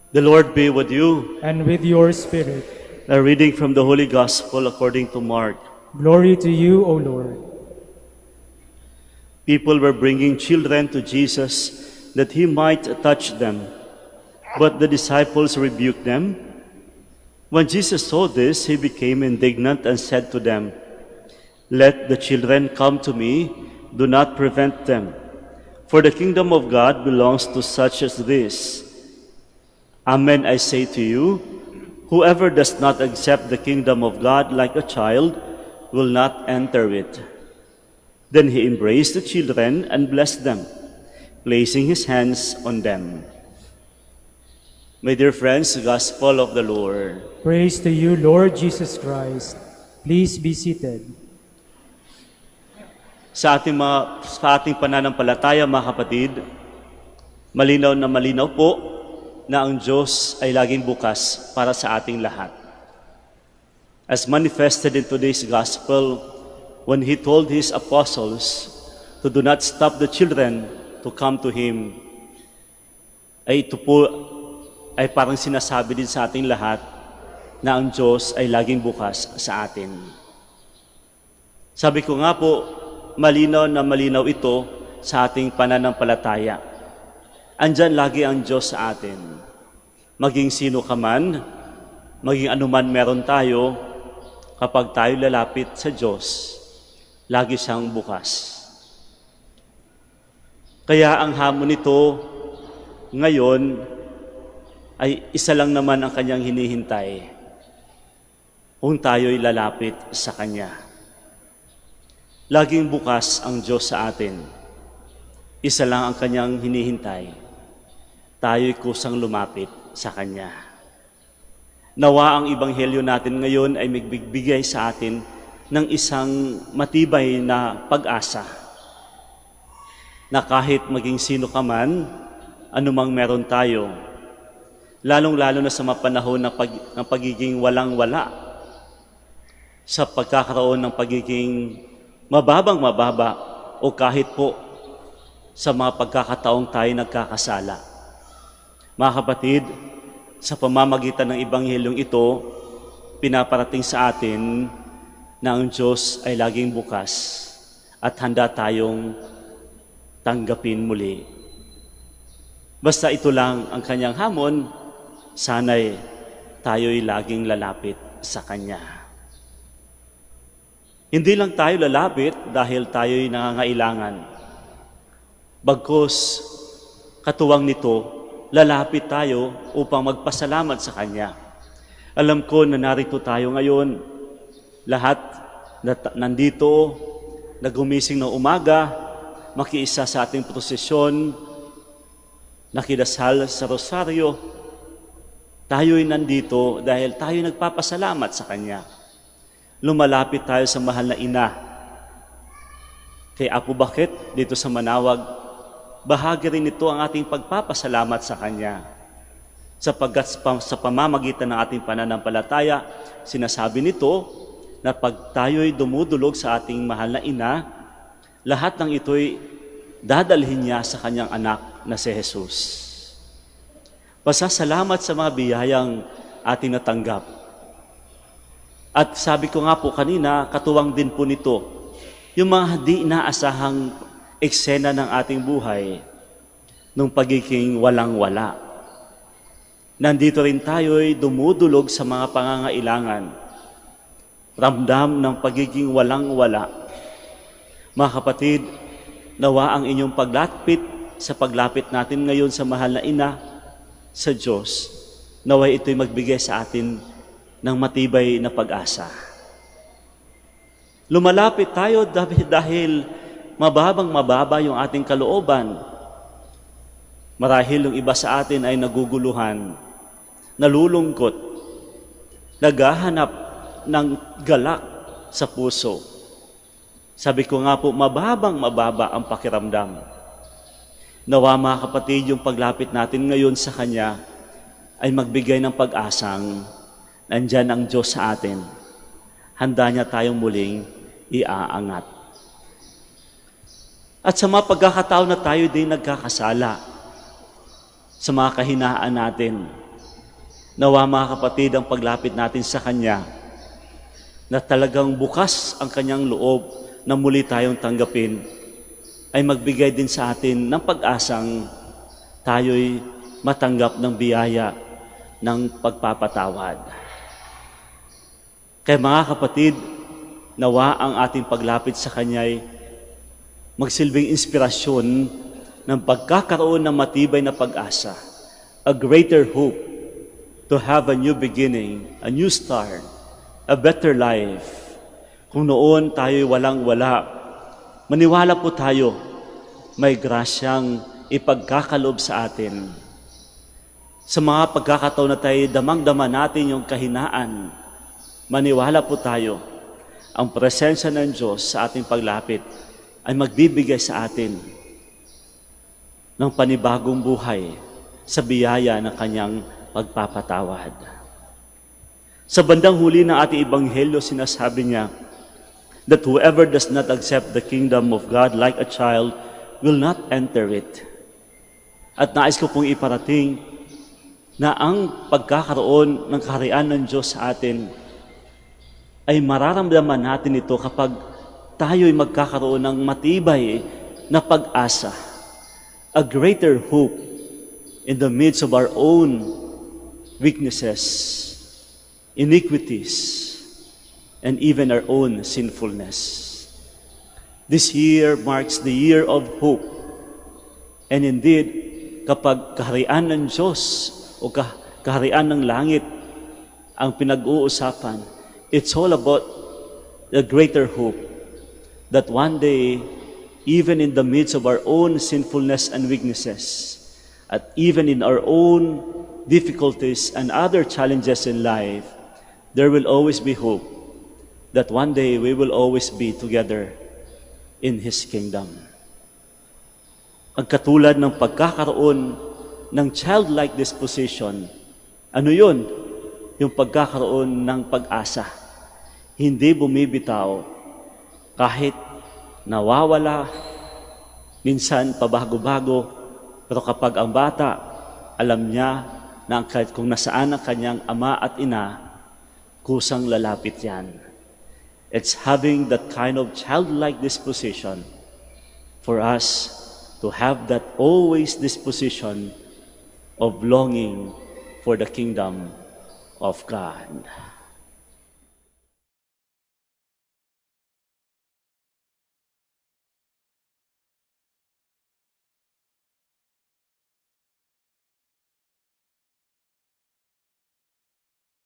The Lord be with you. and with your spirit. A reading from the Holy Gospel according to Mark. Glory to you, O Lord. People were bringing children to Jesus that he might touch them, but the disciples rebuked them. When Jesus saw this, he became indignant and said to them, "Let the children come to me, do not prevent them, for the kingdom of God belongs to such as this. Amen, I say to you, whoever does not accept the kingdom of God like a child will not enter it." Then he embraced the children and blessed them, placing his hands on them. My dear friends, the Gospel of the Lord. Praise to you, Lord Jesus Christ. Please be seated. Sa ating pananampalataya, mga kapatid, malinaw na malinaw po na ang Diyos ay laging bukas para sa ating lahat. As manifested in today's Gospel, when He told His apostles to do not stop the children to come to Him, ay ito po ay parang sinasabi din sa ating lahat na ang Diyos ay laging bukas sa atin. Sabi ko nga po, malinaw na malinaw ito sa ating pananampalataya. Andyan lagi ang Diyos sa atin. Maging sino ka man, maging anuman meron tayo, kapag tayo lalapit sa Diyos, lagi siyang bukas. Kaya ang hamon nito ngayon ay isa lang naman ang kanyang hinihintay, kung tayo'y lalapit sa Kanya. Laging bukas ang Diyos sa atin. Isa lang ang kanyang hinihintay. Tayo'y kusang lumapit sa Kanya. Nawa ang Ebanghelyo natin ngayon ay magbibigay sa atin ng isang matibay na pag-asa na kahit maging sino ka man, anumang meron tayo, lalong-lalo na sa mapanahon ng pagiging walang-wala, sa pagkakaroon ng pagiging mababang-mababa o kahit po sa mga pagkakataong tayo nagkakasala. Mga kapatid, sa pamamagitan ng Ebanghelyong ito, pinaparating sa atin na ang Diyos ay laging bukas at handa tayong tanggapin muli. Basta ito lang ang kanyang hamon, sana'y tayo'y laging lalapit sa Kanya. Hindi lang tayo lalapit dahil tayo'y nangangailangan. Bagkus, katuwang nito, lalapit tayo upang magpasalamat sa Kanya. Alam ko na narito tayo ngayon, lahat nandito, nagumising ng umaga, makiisa sa ating prosesyon, nakidasal sa rosaryo. Tayo'y nandito dahil tayo nagpapasalamat sa Kanya. Lumalapit tayo sa mahal na Ina. Kay Apo Bakit, dito sa Manawag, bahagi rin ito ang ating pagpapasalamat sa Kanya. Sapagkat sa pamamagitan ng ating pananampalataya, sinasabi nito na pag tayo'y dumudulog sa ating mahal na Ina, lahat ng ito'y dadalhin niya sa Kanyang anak na si Jesus. Pasasalamat sa mga biyayang ating natanggap. At sabi ko nga po kanina, katuwang din po nito, yung mga di inaasahang eksena ng ating buhay nung pagiging walang-wala. Nandito rin tayo'y dumudulog sa mga pangangailangan, ramdam ng pagiging walang-wala. Mga kapatid, nawa ang inyong paglapit sa paglapit natin ngayon sa mahal na Ina, sa Diyos, naway ito'y magbigay sa atin ng matibay na pag-asa. Lumalapit tayo dahil mababang-mababa yung ating kalooban. Marahil yung iba sa atin ay naguguluhan, nalulungkot, naghahanap ng galak sa puso. Sabi ko nga po, mababang-mababa ang pakiramdam. Nawa mga kapatid, yung paglapit natin ngayon sa Kanya ay magbigay ng pag-asang nandyan ang Diyos sa atin. Handa niya tayong muling iaangat. At sa mga pagkakataon na tayo din nagkakasala, sa mga kahinaan natin, Nawa mga kapatid, ang paglapit natin sa Kanya, na talagang bukas ang Kanyang loob na muli tayong tanggapin, ay magbigay din sa atin ng pag-asang tayo'y matanggap ng biyaya ng pagpapatawad. Kaya mga kapatid, nawa ang ating paglapit sa Kanya'y magsilbing inspirasyon ng pagkakaroon ng matibay na pag-asa, a greater hope to have a new beginning, a new start, a better life. Kung noon tayo'y walang-wala, maniwala po tayo, may grasyang ipagkakaloob sa atin. Sa mga pagkakataon na tayo, damang-dama natin yung kahinaan, maniwala po tayo, ang presensya ng Diyos sa ating paglapit ay magbibigay sa atin ng panibagong buhay sa biyaya ng Kanyang pagpapatawad. Sa bandang huli ng ating Ebanghelyo, sinasabi niya that whoever does not accept the kingdom of God like a child will not enter it. At nais ko pong iparating na ang pagkakaroon ng kaharian ng Diyos sa atin ay mararamdaman natin ito kapag tayo'y magkakaroon ng matibay na pag-asa, a greater hope in the midst of our own weaknesses, iniquities, and even our own sinfulness. This year marks the year of hope. And indeed, kapag kaharian ng Diyos o kaharian ng langit ang pinag-uusapan, it's all about the greater hope that one day, even in the midst of our own sinfulness and weaknesses, at even in our own difficulties and other challenges in life, there will always be hope that one day we will always be together in His kingdom. Ang katulad ng pagkakaroon ng childlike disposition, ano yun? Yung pagkakaroon ng pag-asa. Hindi bumibitaw kahit nawawala, minsan pabago-bago, pero kapag ang bata, alam niya na kahit kung nasaan ang kanyang ama at ina, kusang lalapit yan. It's having that kind of childlike disposition for us to have that always disposition of longing for the kingdom of God.